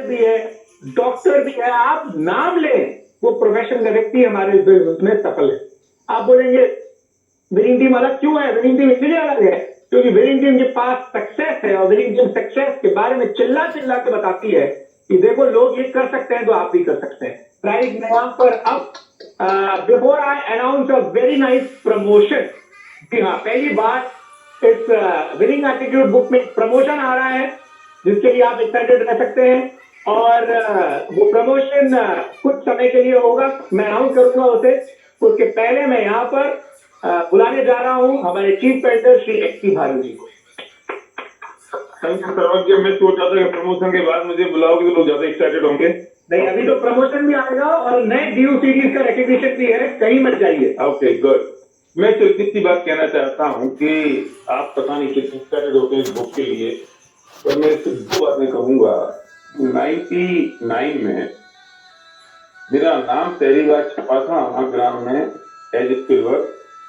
भी है, डॉक्टर भी है, आप नाम लें, वो प्रोफेशन का व्यक्ति हमारे बिजनेस में सफल है। आप बोलेंगे विनिंग टीम अलग क्यों है? विनिंग टीम इसलिए अलग है क्योंकि विनिंग टीम के पास सक्सेस है और विनिंग टीम सक्सेस के बारे में चिल्ला चिल्ला के बताती है कि देखो लोग ये कर सकते हैं तो आप भी कर सकते हैं। राइट नाउ पर अब before I announce a very nice promotion, जी हाँ, पहली बार इस विनिंग एटीट्यूड बुक में प्रमोशन आ रहा है जिसके लिए आप एक्साइटेड रह सकते हैं और वो प्रमोशन कुछ समय के लिए होगा, मैं अनाउंस करूंगा उसे। उसके पहले मैं यहाँ पर बुलाने जा रहा हूँ हमारे चीफ पेंटर श्री एक्सी भारू जी को। थैंक यू सर्वज्ञ। मैं सोच रहा था कि प्रमोशन के बाद मुझे बुलाओगे तो लोग ज्यादा एक्साइटेड होंगे। नहीं, अभी तो प्रमोशन भी आएगा और नए डीयू सीरीज का रिकग्निशन भी है, कहीं मत जाइए। Okay good. मैं सिर्फ इतनी बात कहना चाहता हूँ कि आप पता नहीं कितने एक्साइटेड होते हैं इस बुक के लिए, पर मैं सिर्फ दो बातें कहूंगा। 99 में मेरा नाम पहली बार छपा था महाग्राम में एज ए सिल्वर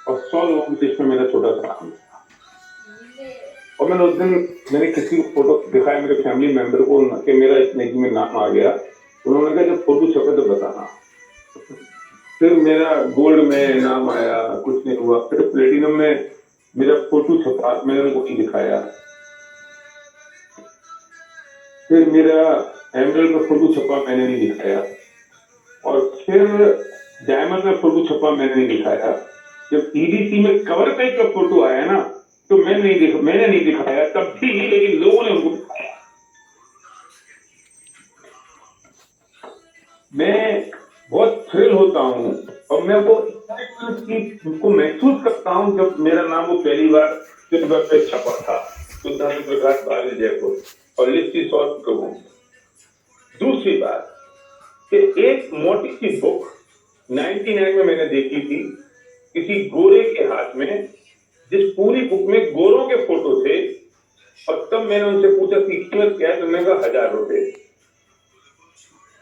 और 100 लोगों की लिस्ट में मेरा छोटा सा नाम था। और मैंने उस दिन मैंने किसी को फोटो दिखाया मेरे फैमिली मेंबर को कि मेरा इस नेकी में नाम आ गया। उन्होंने कहा जब फोटो छपे तो बताना। फिर मेरा गोल्ड में नाम आया, कुछ नहीं हुआ। फिर प्लेटिनम में मेरा फोटो छपा, मैंने उनको नहीं दिखाया। फिर मेरा एमरल्ड में फोटो छपा, मैंने नहीं दिखाया। और फिर डायमंड में फोटो छपा, मैंने नहीं दिखाया। जब ईडीसी में कवर पेज का फोटो आया ना तो मैंने नहीं दिखाया तब भी, लेकिन लोगों ने उनको दिखाया। मैं बहुत थ्रिल होता हूँ और मैं वो को महसूस करता हूँ जब मेरा नाम वो पहली बार सिल्वर पे छपा था सुल्तान प्रकाश बादल जयपुर और लिस्टी सॉल्व करूँ। दूसरी बात कि एक मोटी सी बुक 99 में मैंने देखी थी किसी गोरे के हाथ में, जिस पूरी बुक में गोरों के फोटो थे। और तब मैंने उनसे पूछा कि कीमत क्या है, तो मैंने कहा 1000 रुपए।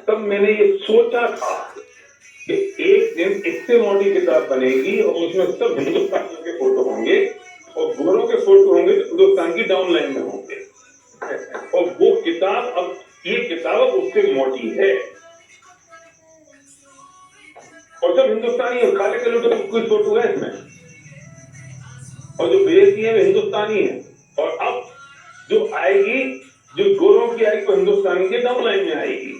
तब मैंने ये सोचा था कि एक दिन इससे मोटी किताब बनेगी और उसमें सब हिंदुस्तानियों के फोटो होंगे और गोरों के फोटो होंगे तो हिंदुस्तान की डाउन लाइन में होंगे। और वो किताब अब ये किताब उससे मोटी है और सब हिंदुस्तानी और काले कलर के कोई फोटो है इसमें, और जो बेचती है वो हिंदुस्तानी है। और अब जो आएगी, जो गोरों की आएगी, वो हिंदुस्तानी के डाउन लाइन में आएगी।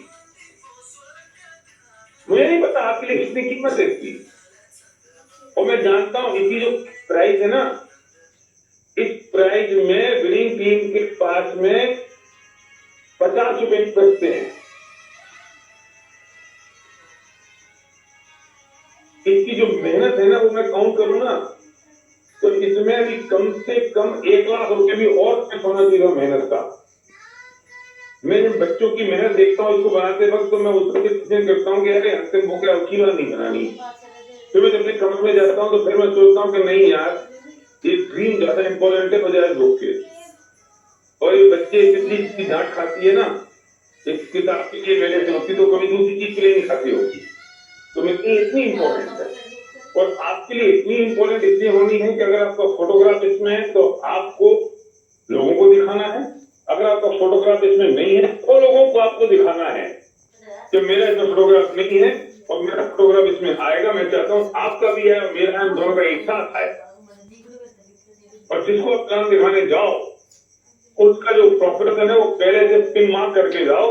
मुझे नहीं पता आपके लिए कितनी कीमत है इसकी। और मैं जानता हूं इसकी जो प्राइस है ना, इस प्राइस में विनिंग टीम के पास में 50 रुपए बचते हैं। इसकी जो मेहनत है ना, वो मैं काउंट करूं ना तो इसमें भी कम से कम 1 लाख रुपए भी और होना चाहिए मेहनत का। मैं जब बच्चों की मेहनत देखता हूँ इसको बनाते वक्त तो मैं उसको डिसीजन करता हूँ कि अरे अंतिम बुक की बात नहीं बनानी। फिर मैं जब अपने कमरे में जाता हूँ तो फिर मैं सोचता हूँ कि नहीं यार, ये ड्रीम ज्यादा इंपॉर्टेंट है बजाय बुक के। और ये बच्चे कितनी डांट खाती है ना, इस किताब के लिए मेरे से होती तो कभी दूसरी चीज के लिए नहीं खाती होगी। तो मेरे इतनी इंपॉर्टेंट है और आपके लिए इतनी इंपॉर्टेंट इसलिए होनी है कि अगर आपका फोटोग्राफ इसमें है तो आपको लोगों को दिखाना है, अगर आपका फोटोग्राफ इसमें नहीं है तो लोगों को आपको दिखाना है कि मेरा इसमें फोटोग्राफ नहीं है और मेरा फोटोग्राफ इसमें आएगा। मैं चाहता हूँ आपका भी है और मेरा हम दोनों का एक साथ आए। और जिसको आप काम दिखाने जाओ उसका जो प्रोफेशन है वो पहले से पिन मार्क करके जाओ।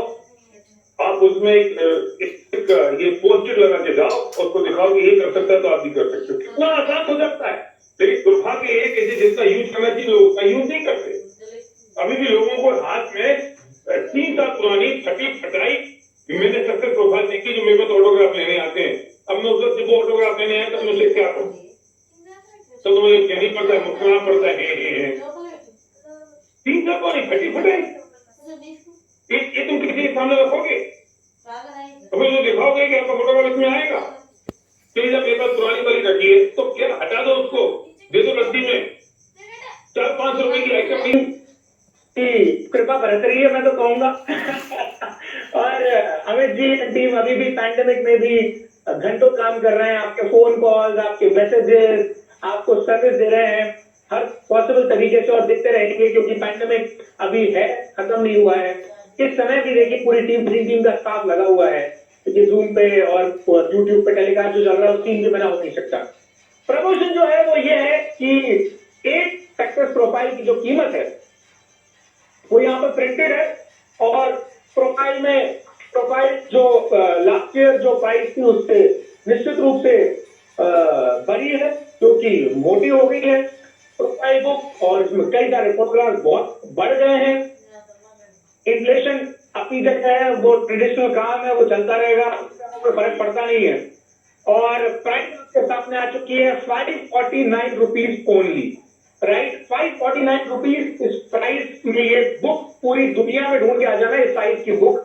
आप उसमें एक ये पोस्टर लगा के जाओ, उसको दिखाओ कि ये कर सकता है तो आप भी कर सकते हो। कितना आसान हो सकता है, लेकिन दुर्भाग्य ये कि जिसका यूज करना चाहिए लोग उसका यूज नहीं करते। अभी भी लोगों को हाथ में 3 साल पुरानी फटी फटाई मैंने सक्सेस प्रोफाइल देखी जो मेरे पास ऑटोग्राफ लेने आते हैं। अब मैं उससे वो ऑटोग्राफ लेने आया तो मैं उससे क्या करूँ? तो मुझे कहनी पड़ता है, मुस्कुराना पड़ता है। 3 साल पुरानी फटी फटाई ये तुम किसी के सामने रखोगे? तो फिर तो दिखाओगे कि आपका फोटोग्राफ इसमें आएगा। फिर जब मेरे पास पुरानी वाली रखी है तो क्या हटा दो, उसको दे दो रद्दी में 4-5 रुपए की आइटम कृपा बरत रही है, मैं तो कहूंगा। और अमित जी टीम अभी भी पैंडेमिक में भी घंटों काम कर रहे हैं, आपके फोन कॉल्स, आपके मैसेजेस, आपको सर्विस दे रहे हैं हर पॉसिबल तरीके से और देते रहेंगे क्योंकि पैंडेमिक अभी है, खत्म नहीं हुआ है। इस समय भी देखिए पूरी टीम का स्टाफ लगा हुआ है कि जूम पे और यूट्यूब पे टेलीकास्ट जो चल रहा है उस टीम के बिना हो नहीं सकता। प्रमोशन जो है वो ये है कि एक सक्सेस प्रोफाइल की जो कीमत है वो यहाँ पर प्रिंटेड है और प्रोफाइल जो लास्ट ईयर जो प्राइस थी उससे निश्चित रूप से बढ़ी है क्योंकि मोटी हो गई है प्रोफाइल बुक और इसमें कई सारे फोटोग्राफ बहुत बढ़ गए हैं। इन्फ्लेशन अपनी जगह है, वो ट्रेडिशनल काम है, वो चलता रहेगा, उससे कोई फर्क पड़ता नहीं है। और प्राइस आपके सामने आ चुकी है 549 रुपीज ओनली, राइट। 549 रुपीज इस प्राइस में ये बुक पूरी दुनिया में ढूंढ के आ जाना, इस साइज की बुक,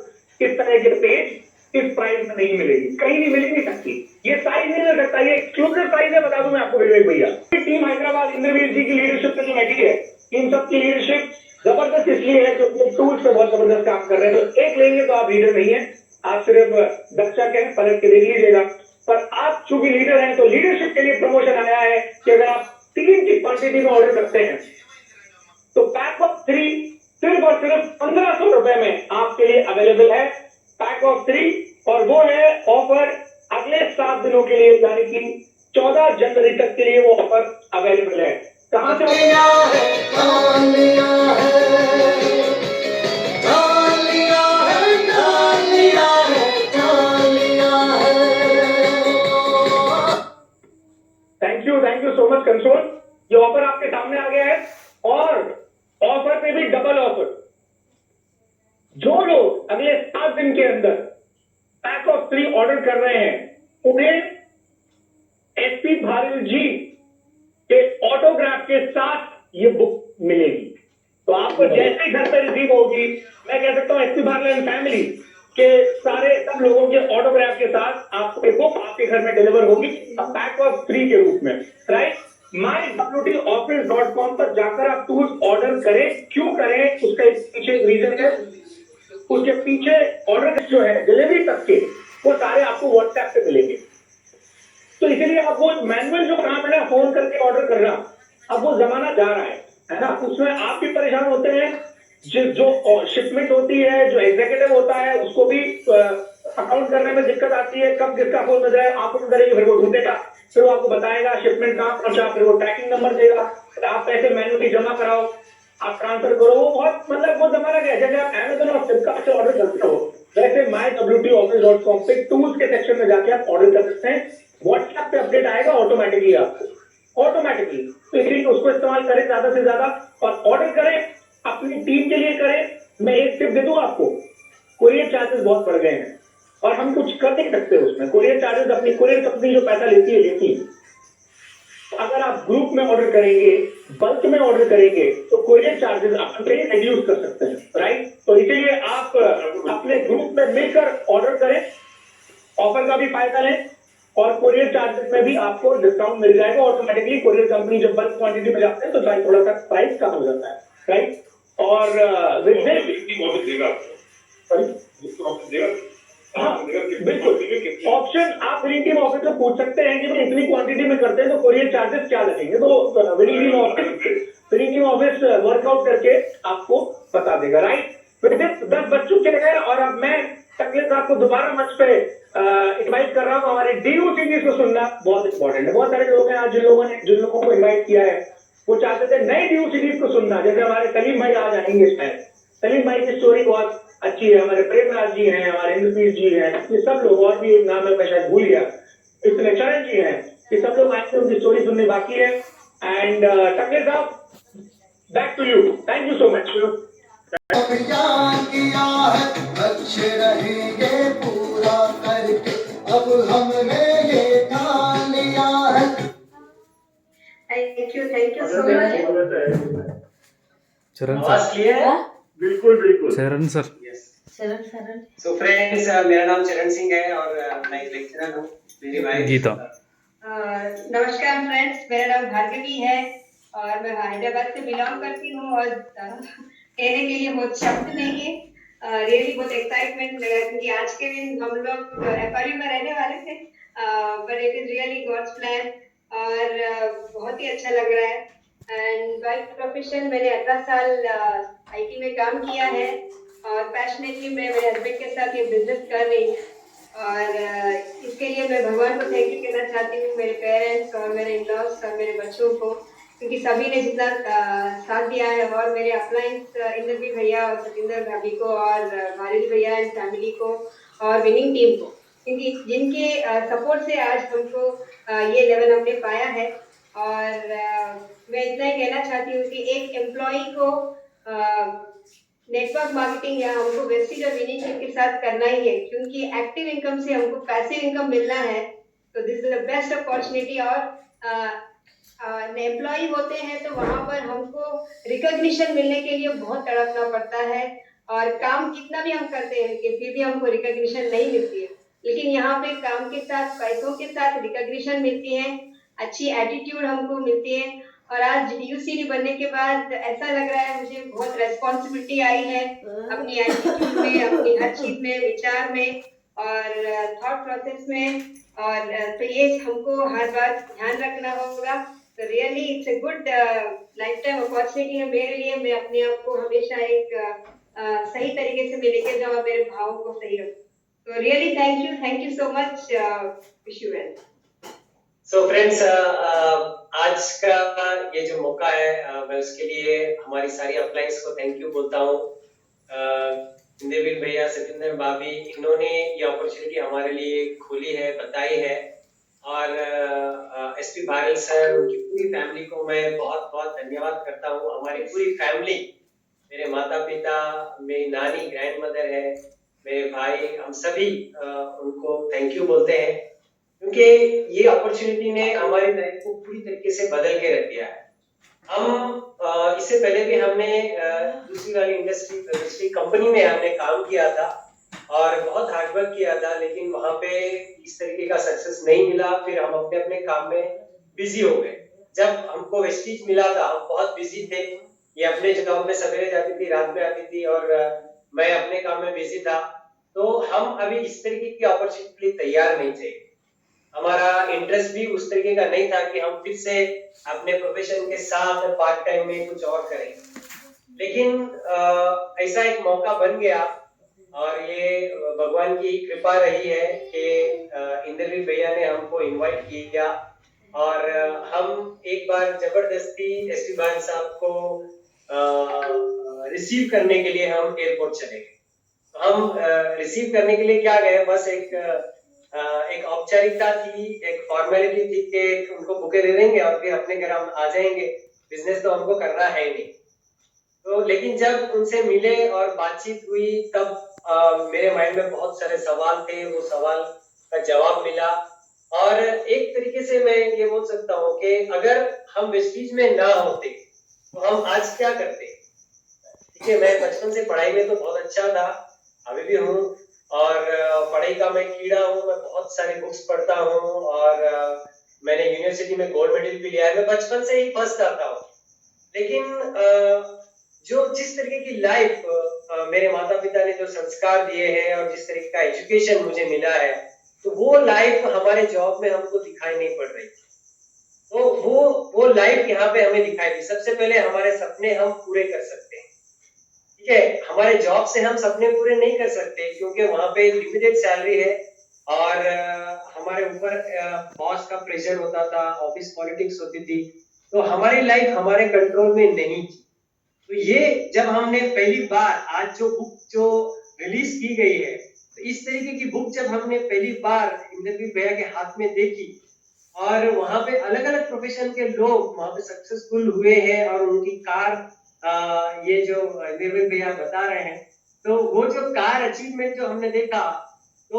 इस तरह के पेज इस प्राइस में नहीं मिलेगी, कहीं नहीं मिल नहीं सकती। ये साइज नहीं मिल सकता, ये एक्सक्लूसिव साइज है, बता दूं मैं आपको विवेक भैया। टीम हैदराबाद इंद्रवीर जी की लीडरशिप में जो बैठी है, इन सबकी लीडरशिप जबरदस्त इसलिए है क्योंकि टूल्स पे बहुत जबरदस्त काम कर रहे हैं। तो एक लेंगे तो आप लीडर नहीं है, आप सिर्फ दर्शक हैं, पलट के देख लीजिएगा। पर आप चूंकि लीडर हैं तो लीडरशिप के लिए प्रमोशन आया है कि अगर आप 3 की क्वांटिटी में ऑर्डर करते हैं तो पैक ऑफ 3 सिर्फ और सिर्फ 1500 रुपए में आपके लिए अवेलेबल है, पैक ऑफ 3। और वो है ऑफर अगले 7 दिनों के लिए, यानी कि 14 जनवरी तक के लिए वो ऑफर अवेलेबल है। कहां से thank you so much console. ये ऑफर आपके सामने आ गया है और ऑफर पे भी डबल ऑफर। जो लोग अगले 7 दिन के अंदर पैक ऑफ 3 ऑर्डर कर रहे हैं उन्हें एसपी भारल जी के ऑटोग्राफ के साथ ये बुक मिलेगी। तो आपको जैसे ही घर पे रिसीव होगी, मैं कह सकता हूं एसपी भारल एंड फैमिली के सारे सब लोगों के ऑटोग्राफ के साथ आपको एक बुक आपके घर में डिलीवर होगी पैक ऑफ 3 के रूप में, राइट। mywtoffice.com पर जाकर आप टूल्स ऑर्डर करें। क्यों करें उसका पीछे रीजन है, उसके पीछे ऑर्डर जो है डिलीवरी तक के वो सारे आपको व्हाट्सएप पे मिलेंगे। तो इसीलिए अब वो मैनुअल जो काम है ना, फोन करके ऑर्डर करना, अब वो जमाना जा रहा है ना। उसमें आप भी परेशान होते हैं, जो शिपमेंट होती है, जो एग्जीक्यूटिव होता है उसको भी अकाउंट करने में दिक्कत आती है, कब किसका फोन बज रहा है, आप फोन करेंगे फिर वो ढूंढेगा, फिर वो आपको बताएगा शिपमेंट कहां पहुंचा, फिर वो ट्रैकिंग नंबर देगा, फिर आप पैसे मैन्युअली जमा कराओ, आप ट्रांसफर करो। वो बहुत मतलब वो जमाना गया। जैसे आप अमेजन और फ्लिपकार्ट से ऑर्डर करते हो वैसे mywtoffice.com पे टूल्स के सेक्शन में जाके आप ऑर्डर कर सकते हैं। व्हाट्सएप पे अपडेट आएगा ऑटोमेटिकली आपको, ऑटोमेटिकली। तो इसलिए उसको इस्तेमाल करें ज्यादा से ज्यादा और ऑर्डर करें, अपनी टीम के लिए करें। मैं एक टिप दे दूं आपको, कोरियर चार्जेस बहुत बढ़ गए हैं और हम कुछ कर नहीं सकते उसमें। कोरियर चार्जेस अपनी कोरियर कंपनी जो पैसा लेती है। अगर आप ग्रुप में ऑर्डर करेंगे, बल्क में ऑर्डर करेंगे तो कोरियर चार्जेस अपने रिड्यूस कर सकते हैं, राइट। तो इसीलिए आप अपने ग्रुप में मिलकर ऑर्डर करें, ऑफर का भी फायदा लें और कोरियर चार्जेस में भी आपको डिस्काउंट मिल जाएगा ऑटोमेटिकली। कोरियर कंपनी जब बल्क क्वांटिटी में जाते हैं तो शायद थोड़ा सा प्राइस कम हो जाता है, राइट। और हाँ बिल्कुल, ऑप्शन आप विनिंग टीम ऑफिस से पूछ सकते हैं कि भाई इतनी क्वांटिटी में करते हैं तो कोरियर चार्जेस क्या लगेंगे। तो विनिंग टीम ऑफिस वर्कआउट करके आपको बता देगा, राइट। फिर 10 बज चुके हैं और अब मैं टकले साहब को दोबारा मंच पे इनवाइट कर रहा हूँ। हमारे डीयू सीरीज को सुनना बहुत इंपॉर्टेंट है। बहुत सारे लोग हैं आज जिन लोगों को इन्वाइट किया है वो चाहते थे नए डीयू सीरीज को सुनना। जैसे हमारे सलीम भाई आज आएंगे इस टाइम, सलीम भाई की स्टोरी बहुत अच्छी है। हमारे प्रेमराज जी हैं, हमारे इंद्रवीर जी हैं, ये सब लोग, और भी एक नाम है मैं शायद भूल गया, इतने चरण जी हैं, ये सब लोग आएंगे, उनकी स्टोरी सुनने बाकी है। एंड टकले साहब back to you, thank you so much. अभियान किया है लक्ष्य रहेंगे पूरा करके, अब हमने ये ठान लिया है। Thank you so much. चरण आवाज सर। क्लियर है? बिल्कुल चरण सर। चरण सो फ्रेंड्स, मेरा नाम चरण सिंह है और मैं एक लेक्चरर हूँ। मेरी वाइफ गीता। नमस्कार फ्रेंड्स, मेरा नाम भार्गवी है और मैं हैदराबाद से बिलोंग करती हूँ और कहने के लिए बहुत शब्द नहीं है। रियली बहुत एक्साइटमेंट लगा क्योंकि आज के दिन हम लोग एफआरयू में रहने वाले थे, but it is really God's plan और बहुत ही अच्छा लग रहा है। एंड बाय प्रोफेशन मैंने 18 साल आईटी में काम किया है और पैशनेटली मैं मेरे हस्बैंड के साथ ये बिजनेस कर रही हूँ। और इसके लिए मैं भगवान को थैंक यू कहना चाहती हूँ, मेरे पेरेंट्स और मेरे इन-लॉज और मेरे बच्चों को, क्योंकि सभी ने जितना साथ दिया है, और मेरे अपलाइंस इंद्रवीर भैया और सतिंदर भाभी को और भारत भैया एंड फैमिली को और विनिंग टीम को, क्योंकि जिनके सपोर्ट से आज हमको ये लेवल हमने पाया है। और मैं इतना ही कहना चाहती हूँ कि एक एम्प्लॉई को नेटवर्क मार्केटिंग या हमको वेस्टिज और विनिंग टीम के साथ करना ही है, क्योंकि एक्टिव इनकम से हमको पैसिव इनकम मिलना है। तो this is the best opportunity. और एम्प्लॉय होते हैं तो वहां पर हमको रिकॉग्निशन मिलने के लिए बहुत तड़पना पड़ता है, और काम कितना भी हम करते हैं कि फिर भी हमको रिकॉग्निशन नहीं मिलती है। लेकिन यहाँ पे काम के साथ, पैसों के साथ रिकॉग्निशन मिलती है, अच्छी एटीट्यूड हमको मिलती है। और आज यूसीडी बनने के बाद ऐसा लग रहा है मुझे बहुत रेस्पॉन्सिबिलिटी आई है अपनी एटीट्यूड में, अपनी हर चीज में, विचार में और थॉट प्रोसेस में। और तो ये हमको हर बार ध्यान रखना होगा। तो really it's a good life time opportunity है मेरे लिए। मैं अपने आप को हमेशा एक सही तरीके से मैं लेके जाऊँ और मेरे भावों को सही रखूँ। तो really thank you so much, wish you well. So friends, आज का ये जो मौका है, मैं उसके लिए हमारी सारी अपलाइंस को थैंक यू बोलता हूँ। इंद्रवीर भैया, सतिंदर भाभी, इन्होंने ये अपॉर्चुनिटी हमारे लिए खोली है, बताई है। और एसपी भारल सर, उनकी पूरी फैमिली को मैं बहुत बहुत धन्यवाद करता हूँ। हमारी पूरी फैमिली, मेरे माता पिता, मेरी नानी, ग्रैंड मदर है, मेरे भाई, हम सभी उनको थैंक यू बोलते हैं, क्योंकि ये अपॉर्चुनिटी ने हमारी लाइफ को पूरी तरीके से बदल के रख दिया है। हम इससे पहले भी हमने दूसरी वाली इंडस्ट्री कंपनी में हमने काम किया था और बहुत हार्डवर्क किया था, लेकिन वहां पे इस तरीके का सक्सेस नहीं मिला। फिर हम अपने अपने काम में बिजी हो गए। जब हमको वेस्टीज मिला था, हम बहुत बिजी थे। ये अपने जॉब में सवेरे जाती थी, रात में आती थी, और मैं अपने काम में बिजी था। तो हम अभी इस तरीके की अपॉर्चुनिटी के लिए तैयार नहीं थे। हमारा इंटरेस्ट भी उस तरीके का नहीं था कि हम फिर से अपने प्रोफेशन के साथ पार्ट टाइम में कुछ और करें। लेकिन ऐसा एक मौका बन गया, और ये भगवान की कृपा रही है कि इंद्रवीर भैया ने हमको इनवाइट किया, और हम एक बार जबरदस्ती एसपी भाई साहब को रिसीव करने के लिए हम एयरपोर्ट चले गए। हम रिसीव करने के लिए क्या गए, बस एक औपचारिकता थी, एक फॉर्मेलिटी थी कि उनको बुके दे देंगे और फिर अपने घर हम आ जाएंगे। बिजनेस तो हमको करना है नहीं। तो लेकिन जब उनसे मिले और बातचीत हुई, तब मेरे माइंड में बहुत सारे सवाल थे। वो सवाल का जवाब मिला, और एक तरीके से मैं ये बोल सकता हूँ कि अगर हम वेस्टीज में ना होते तो हम आज क्या करते। ठीक है, मैं बचपन से पढ़ाई में तो बहुत अच्छा था, अभी भी हूँ, और पढ़ाई का मैं कीड़ा हूँ। मैं बहुत सारे बुक्स पढ़ता हूँ, और मैंने यूनिवर्सिटी में गोल्ड मेडल भी लिया है। मैं बचपन से ही फर्स्ट आता हूँ। लेकिन जो जिस तरीके की लाइफ मेरे माता पिता ने जो संस्कार दिए हैं और जिस तरीके का एजुकेशन मुझे मिला है, तो वो लाइफ हमारे जॉब में हमको दिखाई नहीं पड़ रही थी। तो वो लाइफ यहाँ पे हमें दिखाई दी। सबसे पहले हमारे सपने हम पूरे कर सकते हैं। ठीक है, हमारे जॉब से हम सपने पूरे नहीं कर सकते, क्योंकि वहां पे लिमिटेड सैलरी है, और हमारे ऊपर बॉस का प्रेशर होता था, ऑफिस पॉलिटिक्स होती थी। तो हमारी लाइफ हमारे कंट्रोल में नहीं थी। तो ये जब हमने पहली बार, आज जो बुक जो रिलीज की गई है, तो इस तरीके की बुक जब हमने पहली बार इंद्रवीर भैया के हाथ में देखी, और वहां पे अलग अलग प्रोफेशन के लोग वहां पे सक्सेसफुल हुए हैं, और उनकी कार, ये जो इंद्रवीर भैया बता रहे हैं, तो वो जो कार अचीवमेंट जो हमने देखा, तो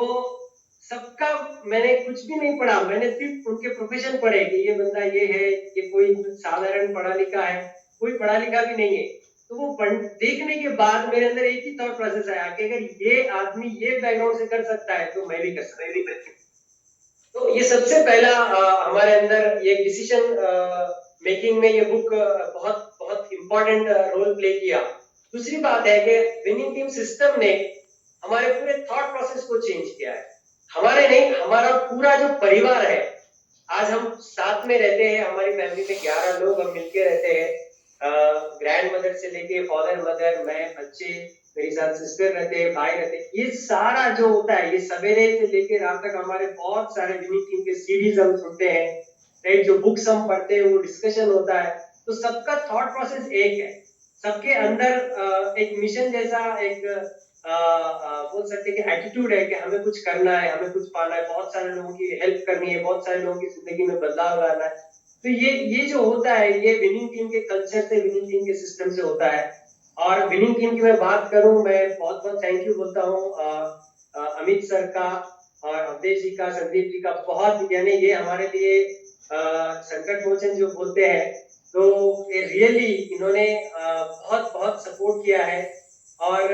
सबका मैंने कुछ भी नहीं पढ़ा, मैंने सिर्फ उनके प्रोफेशन पढ़े कि ये बंदा ये है, ये कोई साधारण पढ़ा लिखा है, कोई पढ़ा लिखा भी नहीं है। तो वो देखने के बाद मेरे अंदर एक ही थॉट प्रोसेस आया कि अगर ये आदमी ये बैकग्राउंड से कर सकता है तो मैं भी कर सकता हूँ। तो ये सबसे पहला हमारे अंदर ये डिसीजन मेकिंग में ये बुक बहुत बहुत इंपॉर्टेंट रोल प्ले किया। दूसरी बात है कि विनिंग टीम सिस्टम ने हमारे पूरे थॉट प्रोसेस को चेंज किया है। हमारे नहीं, हमारा पूरा जो परिवार है, आज हम साथ में रहते हैं। हमारी फैमिली में 11 लोग हम मिलके रहते हैं, ग्रैंड मदर से लेके फादर मदर, मैं, बच्चे, मेरे साथ सिस्टर रहते हैं, भाई रहते हैं। ये सारा जो होता है, ये सवेरे से लेकर रात तक हमारे बहुत सारे विनिंग टीम के सीरीज हम सुनते हैं, राइट? जो बुक्स हम पढ़ते हैं, वो डिस्कशन होता है। तो सबका थॉट प्रोसेस एक है, सबके अंदर एक मिशन जैसा एक बोल सकते हैं कि एटीट्यूड है कि हमें कुछ करना है, हमें कुछ पाना है, बहुत सारे लोगों की हेल्प करनी है, बहुत सारे लोगों की जिंदगी में बदलाव लाना है। तो ये जो होता है, ये विनिंग टीम के कल्चर से, विनिंग टीम के सिस्टम से होता है। और विनिंग टीम की मैं बात करूं, मैं बहुत बहुत थैंक यू बोलता हूं अमित सर का और अवधेश जी का, संदीप जी का। बहुत, यानी ये हमारे लिए संकट मोचन जो बोलते हैं, तो ये रियली इन्होंने बहुत बहुत सपोर्ट किया है। और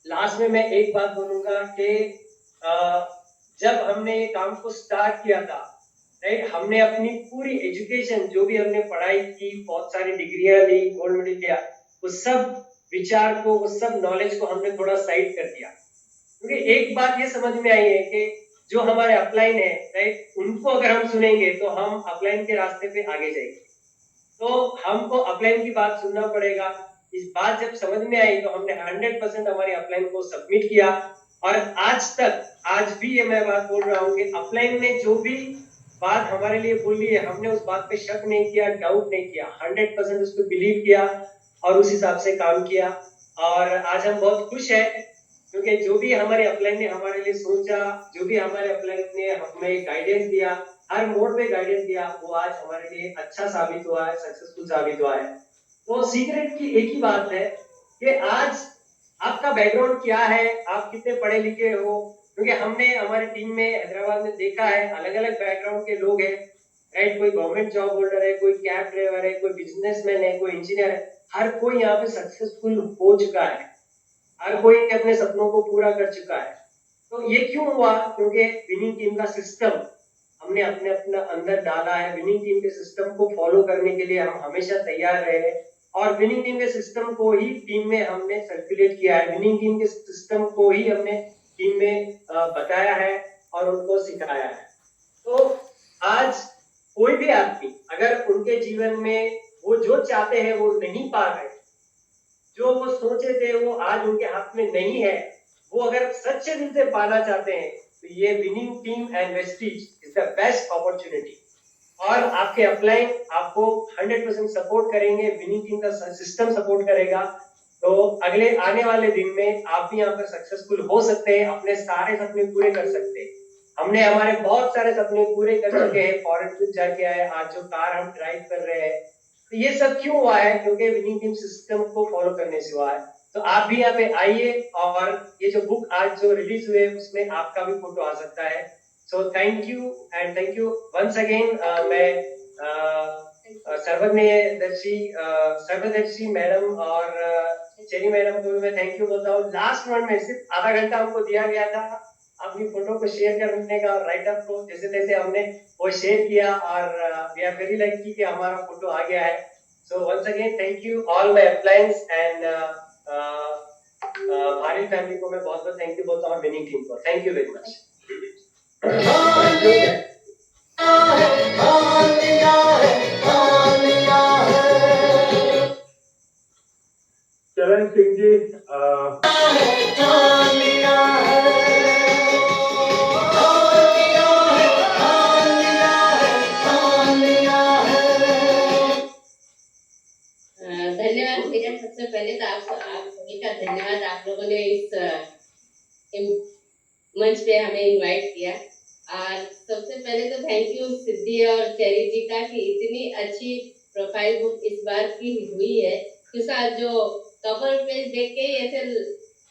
लास्ट में मैं एक बात बोलूंगा कि जब हमने ये काम को स्टार्ट किया था, राइट, हमने अपनी पूरी एजुकेशन, जो भी हमने पढ़ाई की, बहुत सारी डिग्रियां ली, गोल्ड मेडल लिया, उस सब विचार को, उस सब नॉलेज को हमने थोड़ा साइड कर दिया। क्योंकि एक बात ये समझ में आई है कि जो हमारे अपलाइन है, राइट, उनको अगर हम सुनेंगे तो हम अपलाइन के रास्ते पे आगे जाएंगे। तो हमको अपलाइन की बात सुनना पड़ेगा। इस बात जब समझ में आई तो हमने 100% हमारी अपलाइन को सबमिट किया। और आज तक, आज भी ये मैं बात बोल रहा हूँ कि अपलाइन ने जो भी बात हमारे लिए बोली है, हमने उस बात पे शक नहीं किया, डाउट नहीं किया, 100% उस पर बिलीव किया और उस हिसाब से काम किया। और आज हम बहुत खुश हैं क्योंकि जो भी हमारे अपलाइन ने हमारे लिए सोचा, जो भी हमारे अपलाइन ने हमें गाइडेंस दिया, हर मोड पे गाइडेंस दिया, वो आज हमारे लिए अच्छा साबित हुआ है, सक्सेसफुल साबित हुआ है। तो सीक्रेट की एक ही बात है कि आज आपका बैकग्राउंड क्या है, आप कितने पढ़े लिखे हो। क्योंकि हमने हमारी टीम में हैदराबाद में देखा है, अलग अलग बैकग्राउंड के लोग हैं, राइट? कोई गवर्नमेंट जॉब होल्डर है, कोई कैब ड्राइवर है, कोई बिजनेसमैन है, कोई इंजीनियर है। हर कोई यहाँ पे सक्सेसफुल हो चुका है, हर कोई अपने सपनों को पूरा कर चुका है। तो ये क्यों हुआ? क्योंकि विनिंग टीम का सिस्टम हमने अपने अपना अंदर डाला है। विनिंग टीम के सिस्टम को फॉलो करने के लिए हम हमेशा तैयार रहे और विनिंग टीम के सिस्टम को ही टीम में हमने सर्कुलेट किया है। विनिंग टीम के सिस्टम को ही हमने टीम में बताया है और उनको सिखाया है। तो आज कोई भी आदमी अगर उनके जीवन में वो जो चाहते हैं वो नहीं पा रहे, जो वो सोचे थे वो आज उनके हाथ में नहीं है, वो अगर सच्चे दिल से पाना चाहते हैं तो ये winning team and Vestige is the best opportunity. और आपके अपलाइन आपको 100% सपोर्ट करेंगे, विनिंग टीम का सिस्टम सपोर्ट करेगा। तो अगले आने वाले दिन में आप भी यहाँ पर सक्सेसफुल हो सकते हैं, अपने सारे सपने पूरे कर सकते हैं। हमने हमारे बहुत सारे सपने पूरे कर चुके हैं, फॉरेन ट्रिप जाके आए, आज जो कार हम ड्राइव कर रहे हैं, तो ये सब क्यों हुआ है? क्योंकि विनिंग टीम सिस्टम को फॉलो करने से हुआ है। तो आप भी यहाँ पे आइए और ये जो बुक आज जो रिलीज हुए उसमें आपका भी फोटो आ सकता है। So thank you and thank you once again. मैं सर्वदर्शी मैडम और चेरी मैडम को भी मैं थैंक यू बोलता हूँ। लास्ट वन में सिर्फ आधा घंटा हमको दिया गया था अपनी फोटो को शेयर करने का और राइटअप को जैसे तैसे हमने वो शेयर किया और वी आर वेरी लकी कि हमारा फोटो आ गया है। So once again thank you all my appliance and भारी फैमिली को मैं बहुत बहुत थैंक यू बोलता हूँ, विनिंग टीम को thank you very much. Charan Singh जी धन्यवाद भैया। सबसे पहले तो आप सभी का धन्यवाद, आप लोगों ने इस मंच पे हमें इनवाइट किया। और सबसे पहले तो थैंक यू सिद्धि और चेरी जी का कि इतनी अच्छी प्रोफाइल बुक इस बार की हुई है। उसका जो कवर पेज देख के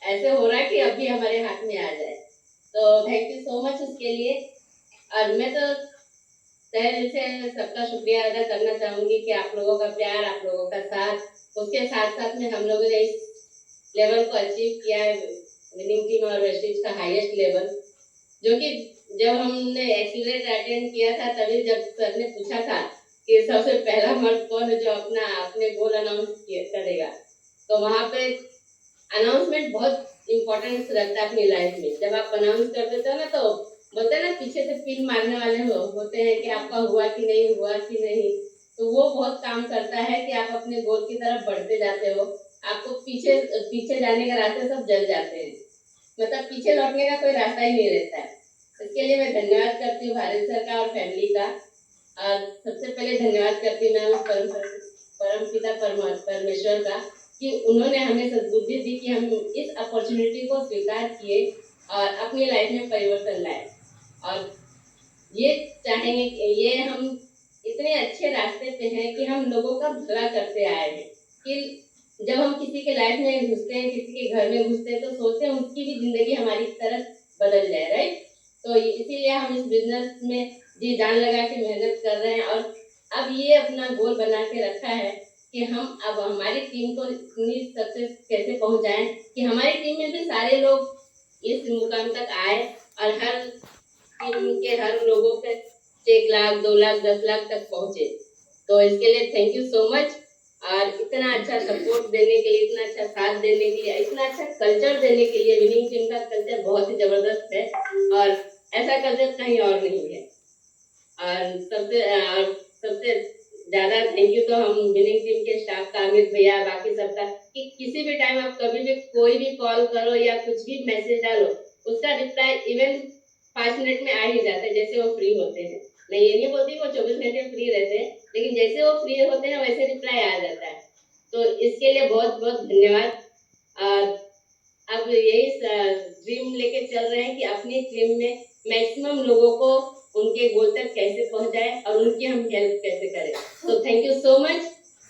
ऐसे हो रहा है कि अभी हमारे हाथ में आ जाए। तो थैंक यू सो मच उसके लिए। और मैं तो तहे दिल से सबका शुक्रिया अदा करना चाहूंगी कि आप लोगों का प्यार, आप लोगों का साथ, उसके साथ साथ में हम लोगों ने इस लेवल को अचीव किया है, विनिंग टीम और वेस्टेज का हाईएस्ट लेवल। जो कि जब हमने एक्सीलरेट अटेंड किया था तभी जब सर ने पूछा था कि सबसे पहला मर्द कौन है जो अपने गोल अनाउंस करेगा, तो वहाँ पे अनाउंसमेंट बहुत इम्पोर्टेंस रखता है अपनी लाइफ में। जब आप अनाउंस कर देते हो ना तो बोलते हैं ना पीछे से पिन मारने वाले होते हैं कि आपका हुआ कि नहीं, हुआ कि नहीं। तो वो बहुत काम करता है कि आप अपने गोल की तरफ बढ़ते जाते हो। आपको पीछे पीछे जाने का रास्ते सब जल जाते हैं, मतलब पीछे लौटने का कोई रास्ता ही नहीं रहता है। इसके लिए मैं धन्यवाद करती हूँ भारत सरकार और फैमिली का। और सबसे पहले धन्यवाद करती हूँ मैं उस परम पिता परमेश्वर का कि उन्होंने हमें सद्बुद्धि दी कि हम इस अपॉर्चुनिटी को स्वीकार किए और अपनी लाइफ में परिवर्तन लाए। और ये चाहेंगे कि ये हम इतने अच्छे रास्ते पे हैं कि हम लोगों का भला करते आए हैं कि जब हम किसी के लाइफ में घुसते हैं, किसी के घर में घुसते हैं, तो सोचते हैं उसकी भी जिंदगी हमारी तरह बदल जाए, राइट। तो इसीलिए हम इस बिजनेस में जी जान लगा के मेहनत कर रहे हैं और अब ये अपना गोल बना के रखा है कि हम अब हमारी टीम को इतनी सक्सेस कैसे पहुंचाएं कि हमारी टीम में भी सारे लोग इस मुकाम तक आए और हर टीम के हर लोगों के 1 लाख 2 लाख 10 लाख तक पहुंचे। तो इसके लिए थैंक यू सो मच। और इतना अच्छा सपोर्ट देने के लिए, इतना अच्छा साथ देने के लिए, इतना अच्छा कल्चर देने के लिए, विनिंग टीम का कल्चर बहुत ही जबरदस्त है और ऐसा कल्चर कहीं और नहीं है। और सबसे ज्यादा थैंक यू तो हम विनिंग टीम के स्टाफ का, अमित भैया, बाकी सबका, कि किसी भी टाइम आप कभी भी कोई भी कॉल करो या कुछ भी मैसेज डालो, उसका रिप्लाई इवन 5 मिनट में आ ही जाता है, जैसे वो फ्री होते हैं। मैं ये नहीं बोलती वो 24 घंटे फ्री रहते हैं, लेकिन जैसे वो फ्री होते हैं वैसे रिप्लाई आ जाता है। तो इसके लिए बहुत बहुत धन्यवाद। अब यही ड्रीम लेके चल रहे हैं कि अपनी टीम में मैक्सिमम लोगों को उनके गोल तक कैसे पहुंचाए और उनकी हम हेल्प कैसे करें। तो थैंक यू सो मच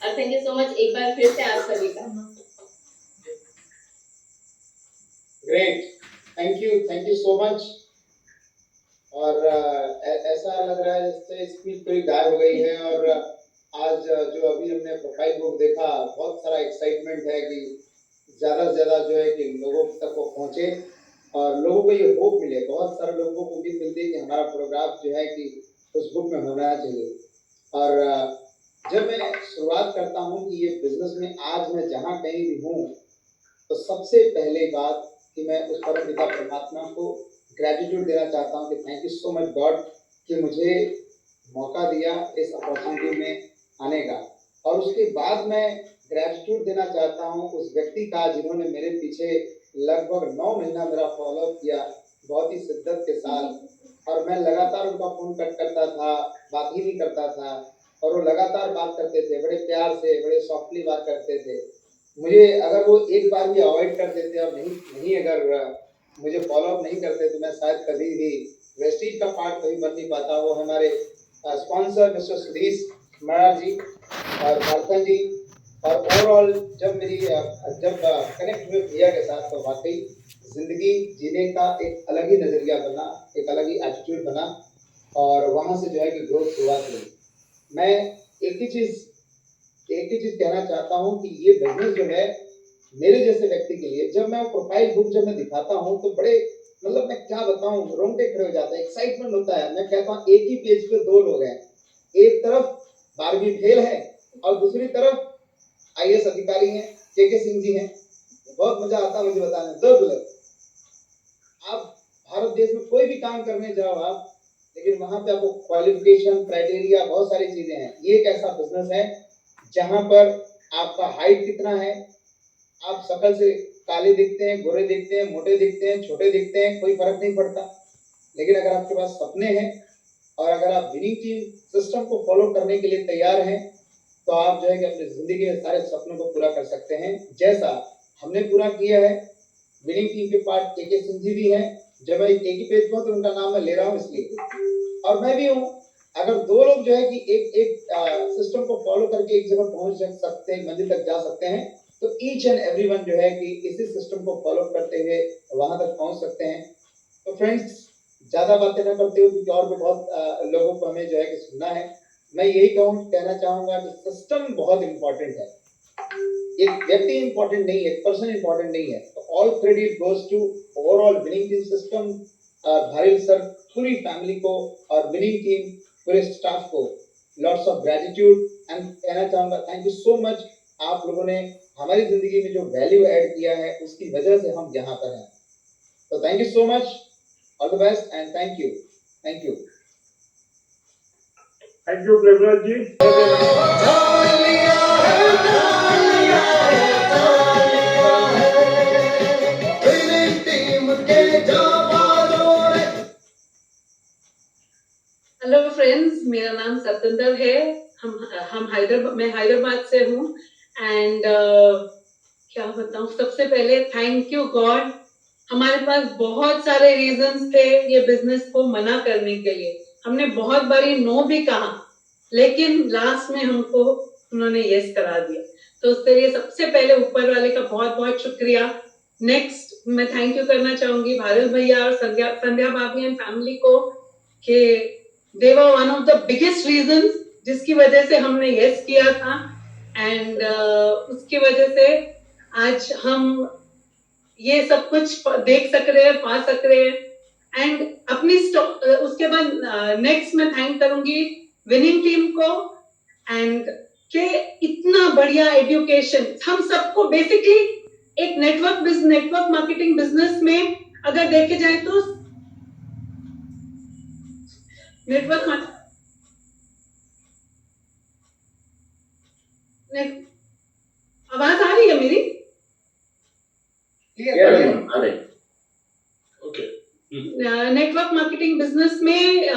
और थैंक यू सो मच एक बार फिर से आप सभी का। Great, thank you so much. और ऐसा लग रहा है जैसे स्पीच पूरी गायब हो गई है और आज जो अभी हमने प्रोफाइल बुक देखा, बहुत सारा एक्साइटमेंट है कि ज़्यादा से ज़्यादा जो है कि लोगों तक वो पहुँचे और लोगों को ये होप मिले। बहुत सारे लोगों को उम्मीद मिलती है कि हमारा प्रोग्राम जो है कि उस बुक में होना चाहिए। और जब मैं शुरुआत करता हूँ कि ये बिजनेस में आज मैं जहाँ कहीं भी हूँ, तो सबसे पहले बात कि मैं उस परम पिता परमात्मा को ग्रेटिट्यूड देना चाहता हूँ कि thank you so much God कि मुझे मौका दिया इस अपॉर्चुनिटी में आने का। और उसके बाद मैं ग्रेटिट्यूड देना चाहता हूँ उस व्यक्ति का जिन्होंने मेरे पीछे लगभग 9 महीना मेरा फॉलोअप किया बहुत ही शिद्दत के साथ। और मैं लगातार उनका फ़ोन कट करता था, बात ही नहीं करता था और वो लगातार बात करते थे, बड़े प्यार से, बड़े सॉफ्टली बात करते थे। मुझे अगर वो एक बार भी अवॉइड कर देते और नहीं अगर मुझे फॉलोअप नहीं करते तो मैं शायद कभी भी वेस्टीज का पार्ट कभी बन नहीं पाता। वो हमारे स्पॉन्सर मिस्टर सुधीश मरार जी और मार्थन जी और ओवरऑल जब कनेक्ट हुए भैया के साथ तो वाकई जिंदगी जीने का एक अलग ही नज़रिया बना, एक अलग ही एटीट्यूड बना और वहाँ से जो है कि ग्रोथ शुरुआत हुई। मैं एक ही चीज़ कहना चाहता हूँ कि ये बिजनेस जो है मेरे जैसे व्यक्ति के लिए, जब मैं प्रोफाइल बुक जब मैं दिखाता हूँ तो बड़े मतलब मैं क्या बताऊँ, रोंगटे खड़े हो जाते हैं, एक्साइटमेंट होता है। मैं कहता हूँ एक ही पेज पे 2 लोग हैं, एक तरफ बारहवीं फेल है और दूसरी तरफ IAS अधिकारी हैं, KK सिंह जी हैं। बहुत मजा आता है मुझे बताने। 2 दुल्हन, आप भारत देश में कोई भी काम करने जाओ आप, लेकिन वहां पे आपको क्वालिफिकेशन क्राइटेरिया बहुत सारी चीजें हैं। ये एक ऐसा बिजनेस है जहां पर आपका हाइट कितना है, आप शक्ल से काले दिखते हैं, गोरे दिखते हैं, मोटे दिखते हैं, छोटे दिखते हैं, कोई फर्क नहीं पड़ता। लेकिन अगर आपके पास सपने हैं और अगर आप विनिंग टीम सिस्टम को फॉलो करने के लिए तैयार हैं तो आप जो है कि अपनी जिंदगी में सारे सपनों को पूरा कर सकते हैं, जैसा हमने पूरा किया है। विनिंग टीम के पार्ट KK सिंह जी भी हैं, जब मैं एक ही पेज पर तो उनका नाम मैं ले रहा हूँ इसलिए, और मैं भी हूँ। अगर 2 लोग जो है कि एक सिस्टम को फॉलो करके एक जगह पहुंच सकते हैं, मंजिल तक जा सकते हैं, तो ईच एंड एवरीवन जो है कि इसी सिस्टम को फॉलो करते हुए वहां तक पहुंच सकते हैं। तो फ्रेंड्स, ज्यादा बातें ना करते हुए क्योंकि और भी बहुत लोगों को हमें जो है कि सुनना है, मैं यही कहना चाहूंगा कि सिस्टम बहुत इंपॉर्टेंट है। एक व्यक्ति इंपॉर्टेंट नहीं है, एक पर्सन इंपॉर्टेंट नहीं है। तो all credit goes to overall winning team system, Bharil sir, पूरी फैमिली को और विनिंग टीम पूरे स्टाफ को लॉट्स ऑफ ग्रेटिट्यूड एंड कहना चाहूंगा थैंक यू सो मच। आप लोगों ने हमारी जिंदगी में जो वैल्यू ऐड किया है उसकी वजह से हम यहाँ पर हैं। तो thank you so much, all the best and thank you. Thank you Premraj ji. मेरा नाम सतिंदर है। मैं हैदराबाद से हूँ। एंड क्या बताऊँ, सबसे पहले थैंक यू गॉड। हमारे पास बहुत सारे रीजंस थे ये बिजनेस को मना करने के लिए। हमने बहुत बारी नो भी कहा, लेकिन लास्ट में हमको उन्होंने यस करा दिया। तो उसके लिए सबसे पहले ऊपर वाले का बहुत बहुत शुक्रिया। नेक्स्ट मैं थैंक यू करना चाहूंगी भारत भैया और संध्या भाभी एंड फैमिली को, कि they were one of the biggest reasons जिसकी वजह से हमने यस किया था। एंड उसकी वजह से आज हम ये सब कुछ देख सक रहे हैं, पा सक रहे हैं। एंड अपनी उसके बाद नेक्स्ट मैं थैंक करूंगी विनिंग टीम को, एंड के इतना बढ़िया एजुकेशन हम सबको बेसिकली एक नेटवर्क मार्केटिंग बिजनेस में अगर देखे जाए तो आवाज आ रही है मेरी? नेटवर्क मार्केटिंग बिजनेस में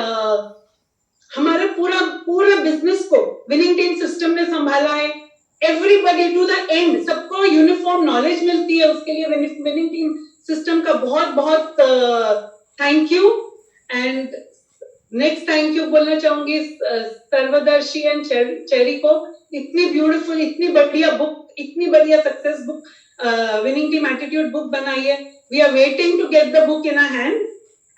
हमारे पूरा बिजनेस को विनिंग टीम सिस्टम ने संभाला है। एवरीबॉडी टू द एंड, सबको यूनिफॉर्म नॉलेज मिलती है, उसके लिए विनिंग टीम सिस्टम का बहुत बहुत thank you. And next thank you बोलना चाहूंगी सर्वदर्शी एंड चेरी को। इतनी ब्यूटीफुल, इतनी बढ़िया बुक, इतनी बढ़िया success book winning team attitude book बनाई है। We are waiting to get the book in a hand.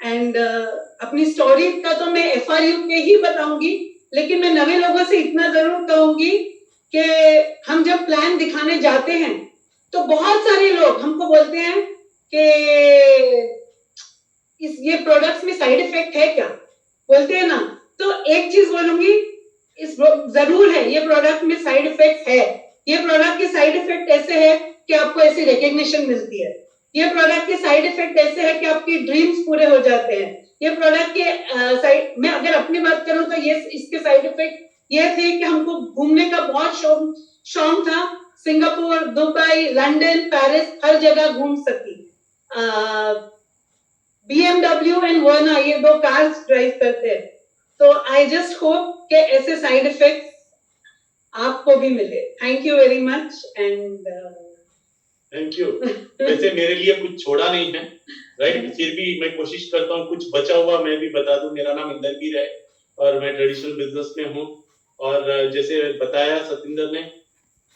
And अपनी स्टोरी का तो मैं FRU के ही बताऊंगी, लेकिन मैं नवे लोगों से इतना जरूर कहूंगी कि हम जब प्लान दिखाने जाते हैं तो बहुत सारे लोग हमको बोलते हैं कि ये प्रोडक्ट्स में साइड इफेक्ट है क्या, बोलते हैं ना। तो एक चीज बोलूंगी, इस जरूर है, ये प्रोडक्ट में साइड इफेक्ट है। ये प्रोडक्ट के साइड इफेक्ट ऐसे है कि आपको ऐसी रिकग्निशन मिलती है। ये प्रोडक्ट के साइड इफेक्ट ऐसे है कि आपकी ड्रीम्स पूरे हो जाते हैं। ये प्रोडक्ट के साइड में अगर अपनी बात करूं तो ये इसके साइड इफेक्ट ये थे कि हमको घूमने का बहुत शौक था। सिंगापुर, दुबई, लंदन, पेरिस, हर जगह घूम सकी। BMW एंड वर्ना, ये 2 कार्स ड्राइव करते हैं। तो आई जस्ट होप कि ऐसे साइड इफेक्ट्स आपको भी मिले। Thank you very much. And thank you. वैसे मेरे लिए कुछ छोड़ा नहीं है, राइट? फिर भी मैं कोशिश करता हूँ कुछ बचा हुआ मैं भी बता दूं। मेरा नाम इंदरवीर है और मैं ट्रेडिशनल बिजनेस में हूँ। और जैसे बताया सतिंदर ने,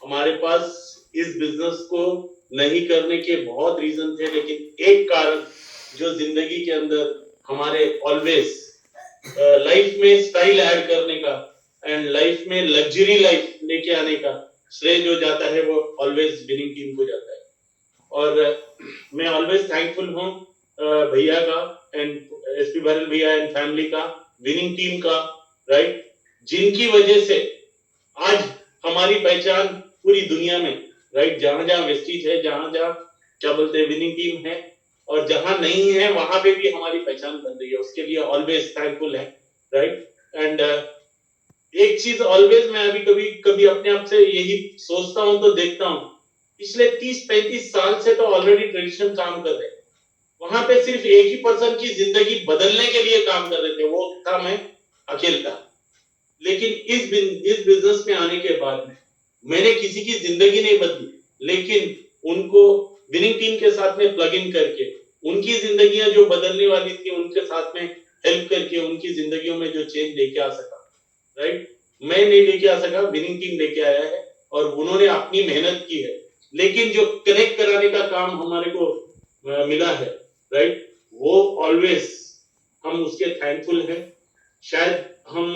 हमारे पास इस बिजनेस को नहीं करने के बहुत रीजन थे, लेकिन एक कारण जो जिंदगी के अंदर हमारे ऑलवेज लाइफ में स्टाइल ऐड करने का एंड लाइफ में लग्जरी लाइफ लेके आने का श्रेय जो जाता है वो ऑलवेज विनिंग टीम को जाता है। और मैं ऑलवेज थैंकफुल हूँ भैया का एंड SP भरल भैया एंड फैमिली का, विनिंग टीम का, राइट? जिनकी वजह से आज हमारी पहचान पूरी दुनिया में, राइट, जहां जहां वेस्टीज है, जहां जहां क्या बोलते हैं विनिंग टीम है, और जहां नहीं है वहां पे भी हमारी पहचान बन रही है। उसके लिए ऑलवेज थैंकफुल है, राइट? एंड एक चीज ऑलवेज मैं अभी कभी कभी अपने आप से यही सोचता हूं तो देखता हूं, पिछले 30-35 साल से तो ऑलरेडी ट्रेडिशनल काम कर रहे हैं। वहां पे सिर्फ एक ही पर्सन की जिंदगी बदलने के लिए काम कर रहे थे, वो था मैं अकेला। लेकिन इस बिजनेस में आने के बाद में मैंने किसी की जिंदगी नहीं बदली, लेकिन उनको विनिंग टीम के साथ में प्लग इन करके उनकी जिंदगियां जो बदलने वाली थी उनके साथ में हेल्प करके उनकी जिंदगियों में जो चेंज लेके आ सका, राइट? मैं नहीं लेके आ सका, विनिंग टीम लेके आया है और उन्होंने अपनी मेहनत की है। लेकिन जो कनेक्ट कराने का काम हमारे को मिला है, राइट, वो ऑलवेज हम उसके थैंकफुल हैं। शायद हम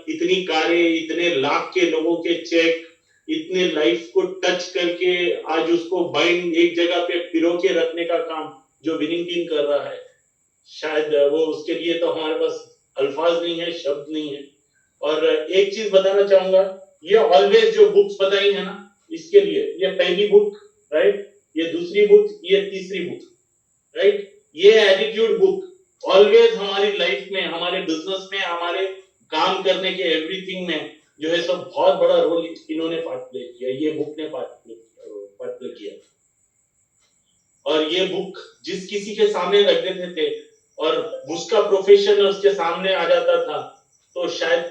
इतनी कारें, इतने लाख के लोगों के चेक, इतने लाइफ को टच करके आज उसको बाइंड एक जगह पे पिरो के रखने का काम जो विनिंग टीम कर रहा है, शायद वो उसके लिए तो हमारे पास अल्फाज नहीं है, शब्द नहीं है। और एक चीज बताना चाहूंगा, ये ऑलवेज जो बुक्स बताई है ना, इसके लिए ये पहली बुक, राइट, ये दूसरी बुक, ये तीसरी बुक, राइट, ये एटीट्यूड बुक ऑलवेज हमारी लाइफ में, हमारे बिजनेस में, हमारे काम करने के एवरीथिंग में जो है सब बहुत बड़ा रोल इन्होंने पार्ट प्ले किया, ये बुक ने पार्ट प्ले किया। और ये बुक जिस किसी के सामने रख देते थे और उसका प्रोफेशन उसके सामने आ जाता था, तो शायद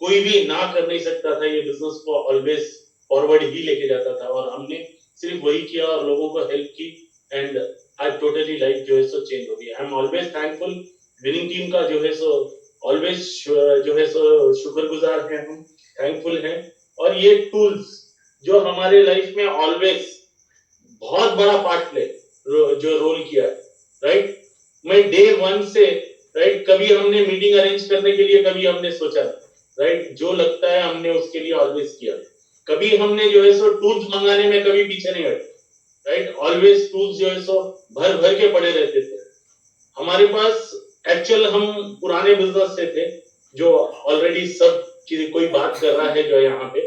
कोई भी ना कर नहीं सकता था, ये बिजनेस को ऑलवेज फॉरवर्ड ही लेके जाता था और हमने सिर्फ वही किया और लोगों को हेल्प की एंड आज टोटली लाइफ जो है सो चेंज हो गई। I am always thankful, winning team का जो है सो ऑलवेज जो है सो शुक्रगुजार है, हम थैंकफुल हैं। और ये टूल्स जो हमारे लाइफ में ऑलवेज बहुत बड़ा पार्ट प्ले जो रोल किया है, राइट। मैं डे 1 से राइट कभी हमने मीटिंग अरेंज करने के लिए कभी हमने सोचा, राइट, जो लगता है हमने उसके लिए ऑलवेज किया। कभी हमने जो है सो टूल्स मंगाने में कभी पीछे नहीं हटे, राइट, ऑलवेज टूल्स जो है सो भर भर के पड़े रहते थे हमारे पास। एक्चुअल हम पुराने बिजनेस से थे जो ऑलरेडी सब चीजें कोई बात कर रहा है जो यहाँ पे,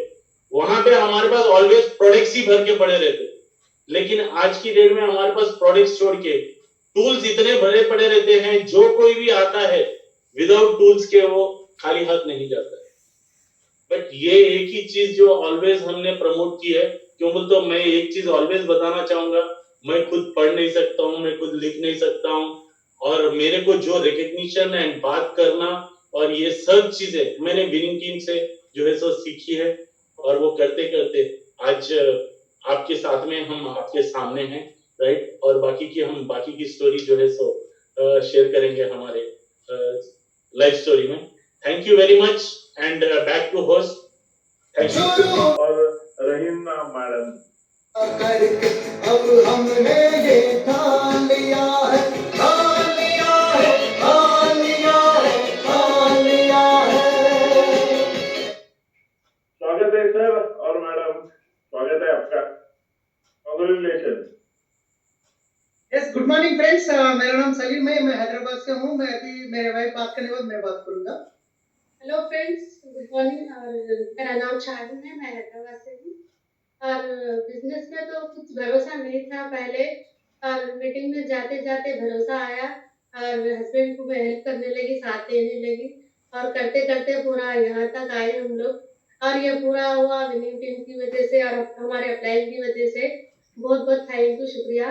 वहां पे हमारे पास ऑलवेज प्रोडक्ट्स ही भर के पड़े रहते, लेकिन आज की डेट में हमारे पास प्रोडक्ट्स छोड़ के टूल्स इतने भरे पड़े रहते हैं, जो कोई भी आता है विदाउट टूल्स के वो खाली हाथ नहीं जाता है। बट ये एक ही चीज जो ऑलवेज हमने प्रमोट की है, क्यों बोल तो मैं एक चीज ऑलवेज बताना चाहूंगा, मैं खुद पढ़ नहीं सकता हूँ, मैं खुद लिख नहीं सकता हूँ, और मेरे को जो रिकग्निशन एंड बात करना और ये सब चीजें मैंने विनिंग टीम से जो है सो सीखी है, और वो करते करते आज आपके साथ में हम आपके सामने हैं, राइट। और बाकी की स्टोरी जो है सो शेयर करेंगे हमारे लाइफ स्टोरी में। Thank you very much and back to host. Thank you. और रहीम मैडम करके अब हमने ये ठान लिया है, ठान लिया है, ठान लिया है, ठान लिया है। स्वागत है सर और मैडम, स्वागत है आपका, congratulation. Yes, good morning friends, मेरा नाम सलीम है, मैं हैदराबाद से हूँ। मैं अभी मेरे वाइफ बात करने के बाद मैं बात करूंगा। Hello friends, good morning. और मेरा नाम शाहिन है, मैं हैदराबाद से हूँ। और बिजनेस में तो कुछ भरोसा नहीं था पहले, और मीटिंग में जाते जाते भरोसा आया और हस्बैंड को मैं हेल्प करने लगी, साथ देने लगी, और करते करते पूरा यहाँ तक आए हम लोग। और ये पूरा हुआ विनिंग टीम की वजह से और हमारे अप्लाई की वजह से। बहुत बहुत थैंक यू, शुक्रिया।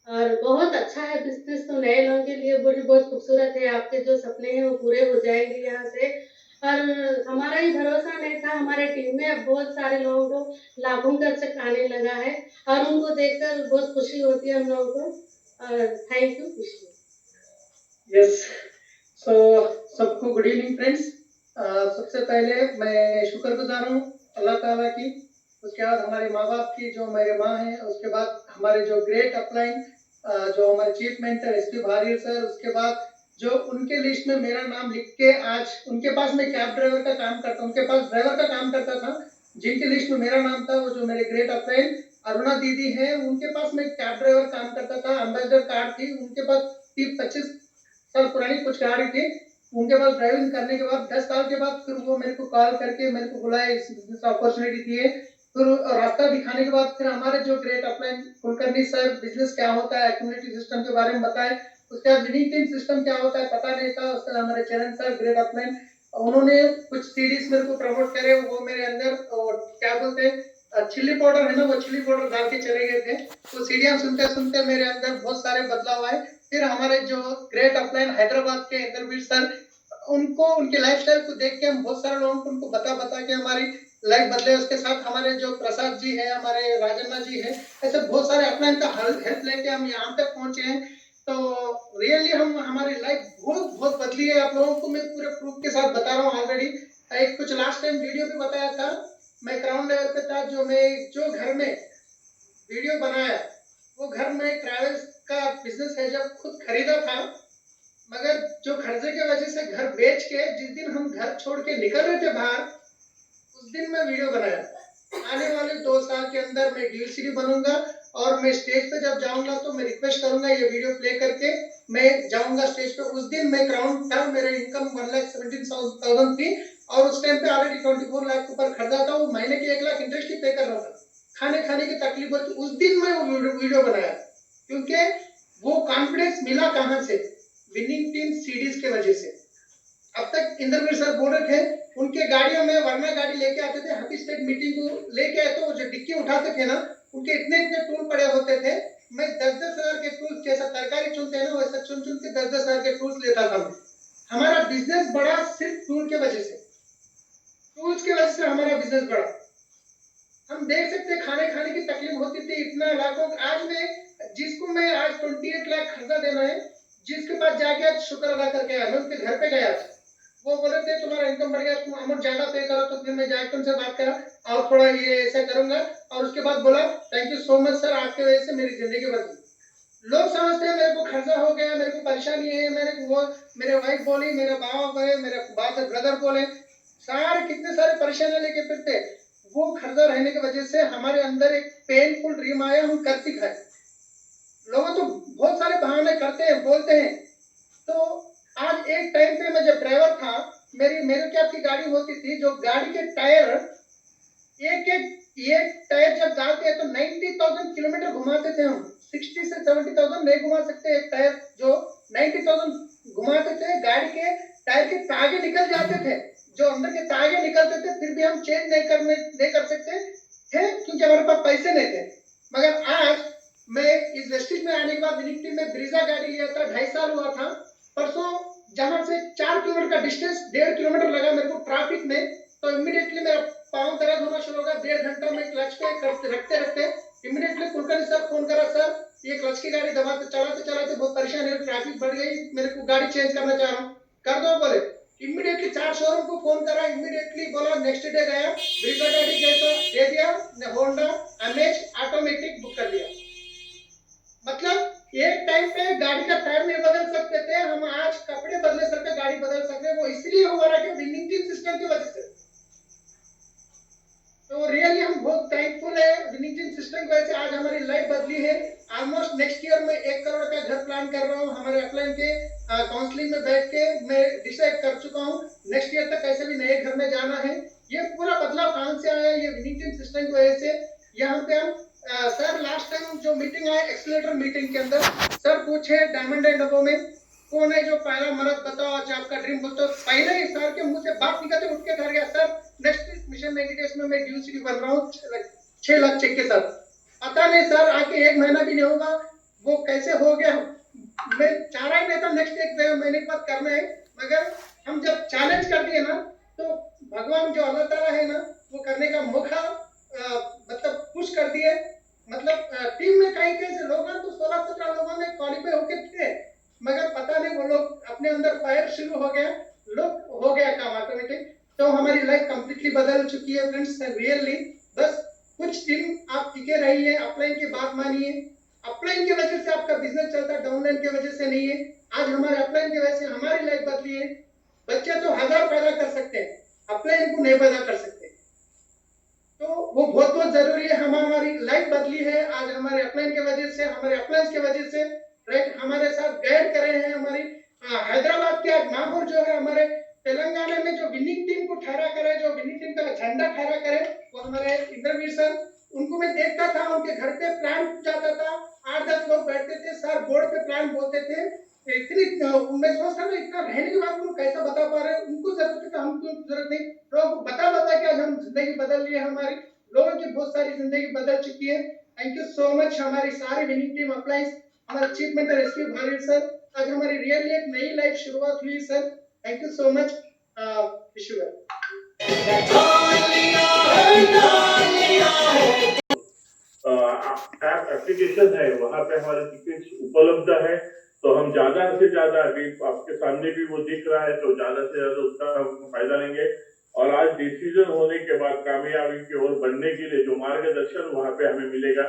और बहुत अच्छा है बिजनेस, तो नए लोगों के लिए बहुत खूबसूरत है। आपके जो सपने हैं वो पूरे हो जाएंगे यहाँ से। और हमारा ही भरोसा नहीं था, हमारे टीम में अब बहुत सारे लोगों को लाखों खर्च आने लगा है, और उनको देखकर बहुत खुशी होती है हम लोगों को। थैंक यू, खुशी। यस, सो सबको गुड इवनिंग फ्रेंड्स। सबसे पहले मैं शुक्रगुजार हूँ अल्लाह ताला की, उसके बाद हमारे माँ बाप की जो मेरे माँ हैं, उसके बाद हमारे जो ग्रेट अपलाइन जो हमारे चीफ मेंटर एसपी भारियर सर, उसके बाद जो उनके लिस्ट में मेरा नाम लिख के आज उनके पास मैं कैब ड्राइवर का काम करता, उनके पास ड्राइवर का काम करता था, जिनके लिस्ट में मेरा नाम था, वो जो मेरे ग्रेट अपलाइन अरुणा दीदी है, उनके पास मैं कैब ड्राइवर काम करता था। एम्बेसडर कार थी उनके पास, 25 साल पुरानी कुछ गाड़ी थी उनके पास। ड्राइविंग करने के बाद 10 साल के बाद फिर वो मेरे को कॉल करके मेरे को बुलाया, इस बिजनेस अपॉर्चुनिटी दिए। फिर रास्ता दिखाने के बाद फिर हमारे जो great upline Kulkarni sir business क्या होता है, कम्युनिटी सिस्टम के बारे में बताए। उसके बाद विनिंग टीम सिस्टम क्या होता है पता नहीं था। उसके बाद हमारे चरण सर ग्रेट अपलाइन, उन्होंने कुछ सीरीज मेरे को प्रमोट करे, वो मेरे अंदर क्या बोलते हैं चिल्ली पाउडर है ना, वो चिल्ली पाउडर डाल के चले गए थे। तो सीढ़ियां सुनते सुनते मेरे अंदर बहुत सारे बदलाव आए। फिर हमारे जो ग्रेट अपलाइन हैदराबाद के इंद्रवीर सर, उनको उनके लाइफस्टाइल को देख के हम बहुत सारे लोगों को उनको बता के हमारी लाइफ बदले। उसके साथ हमारे जो प्रसाद जी है, हमारे राजन्ना जी है, ऐसे बहुत सारे अपलाइन का हेल्प लेके हम यहाँ तक पहुंचे हैं। तो रियली हम हमारी लाइफ बहुत बदली है। आप लोगों को मैं पूरे प्रूफ के साथ बता रहा हूँ ऑलरेडी। एक कुछ लास्ट टाइम वीडियो भी बताया था, मैं ग्राउंड लेवल पे था, जो घर में वीडियो बनाया वो घर में ट्रैवल्स का बिजनेस है, जब खुद खरीदा था, मगर जो खर्चे की वजह से घर बेच के जिस दिन हम घर छोड़ के निकल रहे थे बाहर, उस दिन मैं वीडियो बनाया। आने वाले 2 साल के अंदर मैं डीएलसीडी बनूंगा, और मैं स्टेज पे जब जाऊंगा तो मैं रिक्वेस्ट करूंगा ये वीडियो प्ले करके मैं जाऊंगा स्टेज पे। उस दिन मैं ग्राउंड था, मेरा इनकम 1,17,000 थी, और उस टाइम पे ऑलरेडी 24 लाख के ऊपर खरीदा था। वो महीने के 1 लाख इंटरेस्ट ही पे कर रहा था, खाने की तकलीफ होती। उस दिन मैं वो वीडियो बनाया, क्योंकि वो कॉन्फिडेंस मिला कहां से, विनिंग टीम सीडीज के वजह से। अब तक इंद्रवीर सर बोल रहे थे उनके गाड़ियों में वरना गाड़ी लेके आते थे, हैप्पी स्टेट मीटिंग को लेके आए, तो वो जो डिक्की उठाते थे ना, उनके इतने टूल पड़े होते थे। मैं 10-10 हजार के टूल्स, जैसा तरकारी चुनते हैं ना, वैसा चुन के 10-10 हजार के टूल्स लेता था। हमारा बिजनेस बढ़ा सिर्फ टूल के वजह से। उसकी वजह से हमारा बिजनेस बढ़ा। हम देख सकते हैं खाने खाने की तकलीफ होती थी, इतना लाखों, आज मैं आज 28 लाख खर्चा देना है, जिसके पास जाके आज शुक्र अदा करके आया, मैं उसके घर पे गया, वो बोल रहे थे तुम्हारा इनकम बढ़ गया, तुम अमाउंट ज्यादा पे करो, तो फिर मैं जाके उनसे बात करा और थोड़ा ये ऐसा करूंगा, और उसके बाद बोला thank you so much sir, आपके वजह से मेरी जिंदगी बदल गई। लोग समझते हैं मेरे को खर्चा हो गया, मेरे को परेशानी है, मेरे वाइफ बोली, मेरे बाबा बोले, मेरे बाप से ब्रदर बोले, सारे कितने सारे परेशानियां लेके फिरते, वो खर्चा रहने की वजह से हमारे अंदर एक पेनफुल ड्रीम आया, हम कर दिखाए। लोग तो बहुत सारे बहाने करते हैं, बोलते हैं। तो आज एक टाइम पे मैं जब ड्राइवर था, मेरे क्या आपकी गाड़ी होती थी, जो गाड़ी के टायर एक टायर जब डालते हैं तो 90,000 किलोमीटर घुमाते थे हम, 60 से 70,000 नहीं घुमा सकते, एक टायर जो 90,000 घुमाते थे, गाड़ी के टायर के तागे निकल जाते थे, जो अंदर के तागे निकलते थे, फिर भी हम चेंज नहीं कर सकते थे, क्योंकि हमारे पास पैसे नहीं थे। मगर आज मैं इस वेस्टिज में आने के बाद विनिटी में ब्रीजा गाड़ी लिया था, 2.5 साल हुआ था, परसों जहां से 4 किलोमीटर का डिस्टेंस 1.5 किलोमीटर लगा मेरे को ट्रैफिक में, तो इमीडिएटली मेरा पाँव दर्द होना शुरू होगा। 1.5 घंटा में क्लच पे रखते इमीडिएटली कुलकर्णी सर फोन करा, सर ये क्लच की गाड़ी दबाते चलाते बहुत परेशान है, ट्रैफिक बढ़ गई, मेरे को गाड़ी चेंज करना चाह रहा हूँ, कर दो बोले। इमीडिएटली 4 शोरूम को फोन करा, इमीडिएटली बोला, नेक्स्ट डे गया, ब्रीजा गाड़ी जैसा दे दिया, होंडा अमेज ऑटोमेटिक बुक कर दिया। मतलब एक टाइम पे गाड़ी का टायर नहीं बदल सकते थे, हम आज कपड़े बदले सकते, गाड़ी बदल सकते, वो इसलिए हुआ रहा कि विनिंग टीम सिस्टम की वजह से। तो रियली हम बहुत थैंकफुल है विनिंग टीम सिस्टम की वजह से आज हमारी लाइफ बदली है। ऑलमोस्ट नेक्स्ट ईयर में 1 करोड़ का घर प्लान कर रहा हूँ, हमारे अपलाइन के काउंसलिंग में बैठ के मैं डिसाइड कर चुका हूँ, नेक्स्ट ईयर तक कैसे भी नए घर में जाना है। ये पूरा बदलाव कहां से आया, ये विनिंग टीम सिस्टम की वजह से। यहाँ पे हम सर लास्ट टाइम जो मीटिंग आया एक्सीलरेटर मीटिंग के अंदर, सर पूछे डायमंड एंड डबो में कौन है जो पहला मर्द बताओ, आज आपका ड्रीम बताओ, पहले ही सर के मुंह से बात निकलते उठ के घर गया, सर नेक्स्ट मिशन 90 डेज में मैं ड्यू सिटी बन रहा हूँ 6 लाख चेक के साथ। पता नहीं सर आके 1 महीना भी नहीं होगा, वो कैसे हो गया, मैं चाह रहा ही नहीं था नेक्स्ट 1 महीने के बाद करना है, मगर हम जब चैलेंज कर दिए ना, तो भगवान जो अल्लाह ताला है ना, वो करने का मौका मतलब पुश कर दिए। मतलब टीम में कई से लोग हैं तो 16-17 लोगों में क्वालिफाई होके थे, मगर पता नहीं वो लोग अपने अंदर फायर शुरू हो गया, लोग हो गया काम ऑटोमेटिक। तो हमारी लाइफ कंप्लीटली बदल चुकी है फ्रेंड्स, रियली। बस कुछ दिन आप टिके रहिए, अपलाइन की बात मानिए, अपलाइन की वजह से आपका बिजनेस चलता है, डाउनलाइन की वजह से नहीं है। आज हमारे अपलाइन की वजह से हमारी लाइफ बदली है। बच्चे तो 1000 पैदा कर सकते हैं, अपलाइन को नहीं पैदा कर सकते, तो वो बहुत बहुत जरूरी है। हमारी लाइफ बदली है आज हमारे अपलाइन की वजह से, हमारे अपलाइन की वजह से, राइट। हमारे साथ गाइड करे हैं हमारी हैदराबाद के आज माहौल जो है, हमारे तेलंगाना में जो विनिंग टीम को ठहरा करे, जो विनिंग टीम का झंडा ठहरा करे, वो हमारे इंद्रवीर सर, उनको मैं देखता था, उनके घर पे प्लान जाता था, 8-10 लोग बैठते थे, सर बोर्ड पे प्लान बोलते थे, इतनी मैं सोचता था इतना रहने के बाद उनको कैसा बता पा रहे हैं, उनको जरूरत है, हमको जरूरत नहीं, लोग बता के आज हम जिंदगी बदल ली है, हमारी लोगों की बहुत सारी जिंदगी बदल चुकी है। थैंक यू सो मच हमारी सारी विनिंग टीम अप्लाइज, हमारे चीफ मेंटर एसपी भारी सर, आज हमारी रियली एक नई लाइफ शुरुआत हुई sir. Thank you so much, wish you app application है, वहाँ पे हमारे टिकट उपलब्ध है, तो हम ज्यादा से ज्यादा, अभी आपके सामने भी वो दिख रहा है, तो ज्यादा से ज्यादा उसका हम फायदा लेंगे। और आज डिसीजन होने के बाद कामयाबी की ओर बढ़ने के लिए जो मार्गदर्शन वहाँ पे हमें मिलेगा,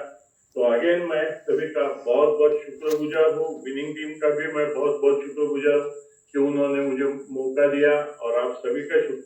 तो अगेन मैं सभी का बहुत बहुत शुक्रगुजार हूँ। विनिंग टीम का भी मैं बहुत बहुत शुक्रगुजार हूँ कि उन्होंने मुझे मौका दिया, और आप सभी का शुक्र